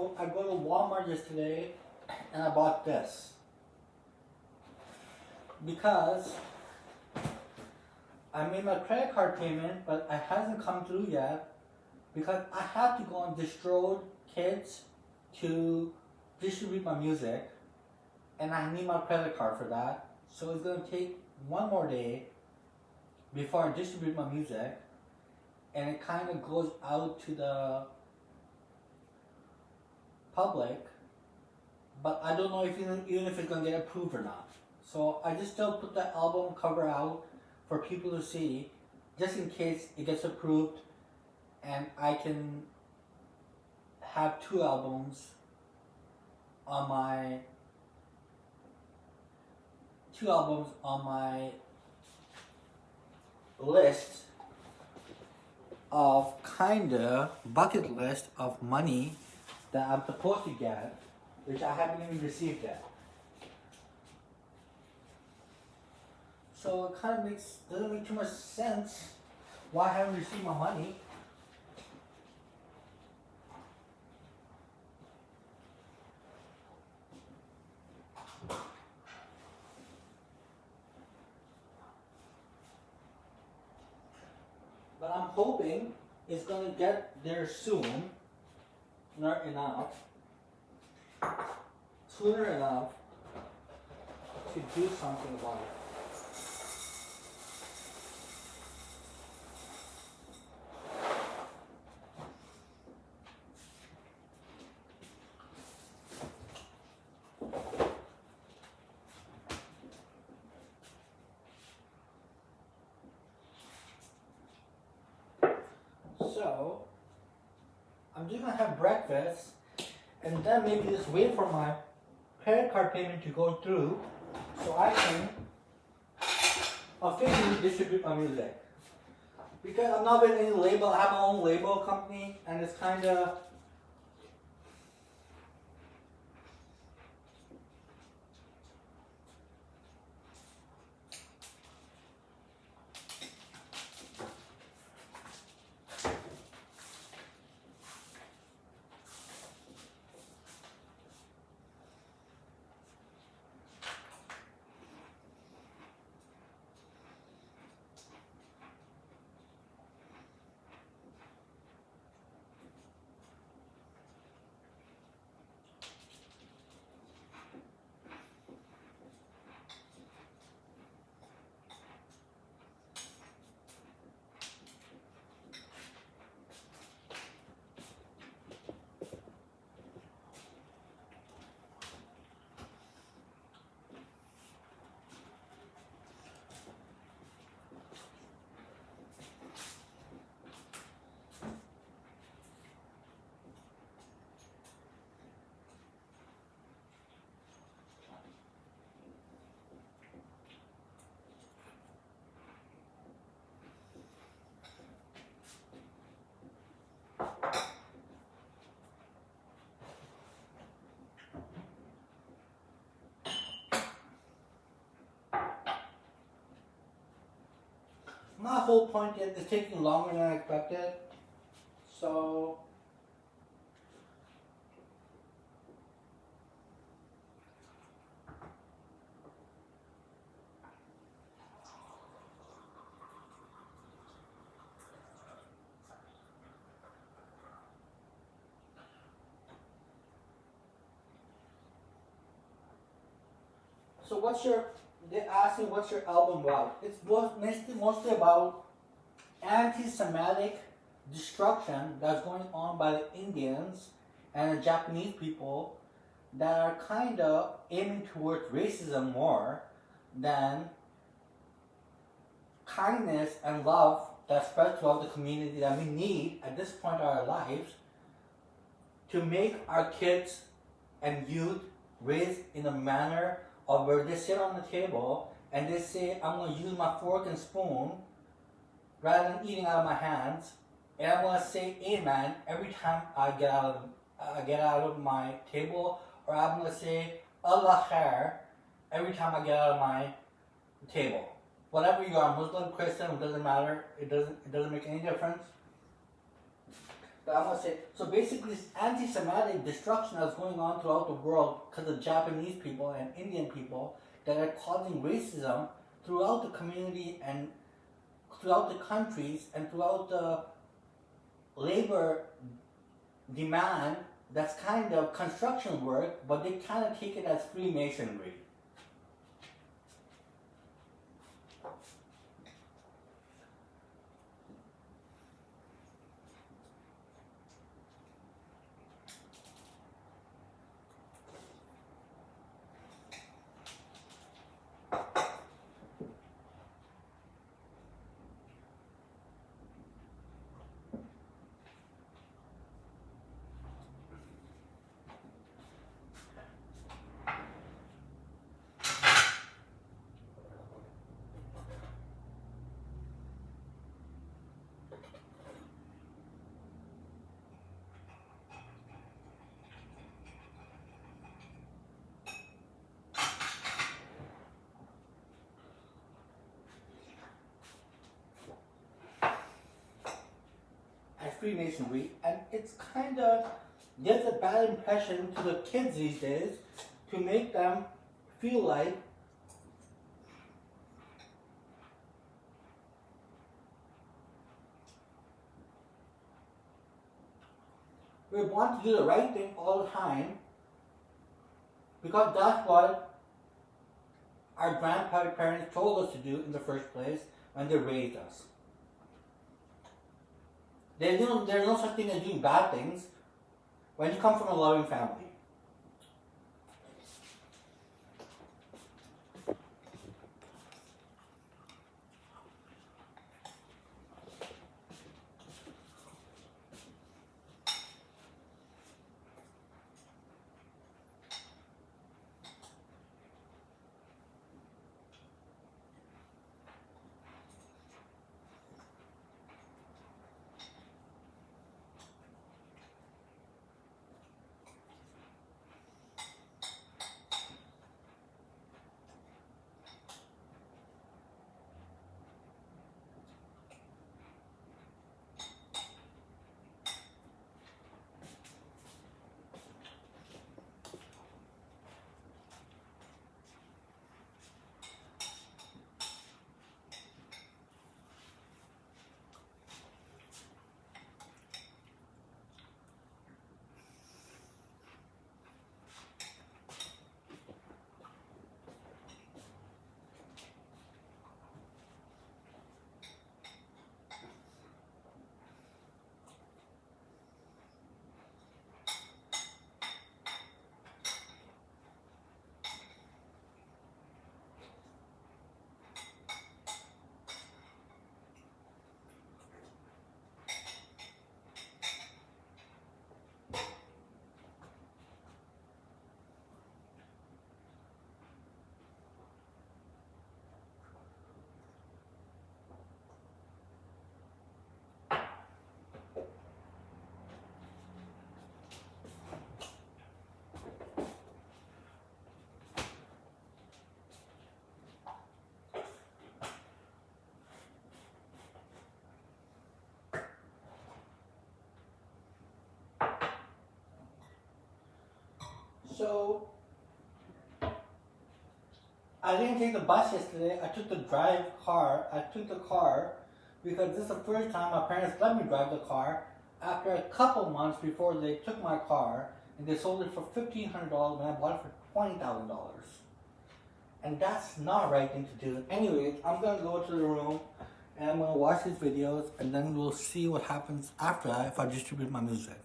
So I go to Walmart yesterday and I bought this because I made my credit card payment, but it hasn't come through yet because I have to go on DistroKids to distribute my music, and I need my credit card for that. So it's gonna take one more day before I distribute my music, and it kind of goes out to the public, but I don't know if even if it's gonna get approved or not. So I just still put the album cover out for people to see, just in case it gets approved, and I can have two albums on my list of kinda bucket list of money that I'm supposed to get, which I haven't even received yet. So it kind of doesn't make too much sense why I haven't received my money. But I'm hoping it's gonna get there soon, sooner enough to do something about it. So I'm just gonna have breakfast and then maybe just wait for my credit card payment to go through so I can officially distribute my music. Because I'm not with any label, I have my own label company, and it's kinda my whole point is it's taking longer than I expected. So they asked me what's your album about? It's mostly about anti-Semitic destruction that's going on by the Indians and the Japanese people that are kind of aiming towards racism more than kindness and love that spreads throughout the community that we need at this point of our lives to make our kids and youth raised in a manner of where they sit on the table and they say, I'm going to use my fork and spoon rather than eating out of my hands, and I'm going to say amen every time I get out of my table, or I'm going to say Allah khair every time I get out of my table. Whatever you are, Muslim, Christian, it doesn't matter. It doesn't make any difference. But I'm gonna say, so basically this anti-Semitic destruction that's going on throughout the world because of Japanese people and Indian people that are causing racism throughout the community and throughout the countries and throughout the labor demand, that's kind of construction work, but they kind of take it as Freemasonry. As Freemasonry, and it's kind of gives a bad impression to the kids these days to make them feel like we want to do the right thing all the time because that's what our grandparents told us to do in the first place when they raised us. There's no such thing as doing bad things when you come from a loving family. So I didn't take the bus yesterday. I took the car. I took the car because this is the first time my parents let me drive the car after a couple months before they took my car and they sold it for $1,500 when I bought it for $20,000. And that's not the right thing to do. Anyways, I'm going to go to the room and I'm going to watch these videos and then we'll see what happens after that if I distribute my music.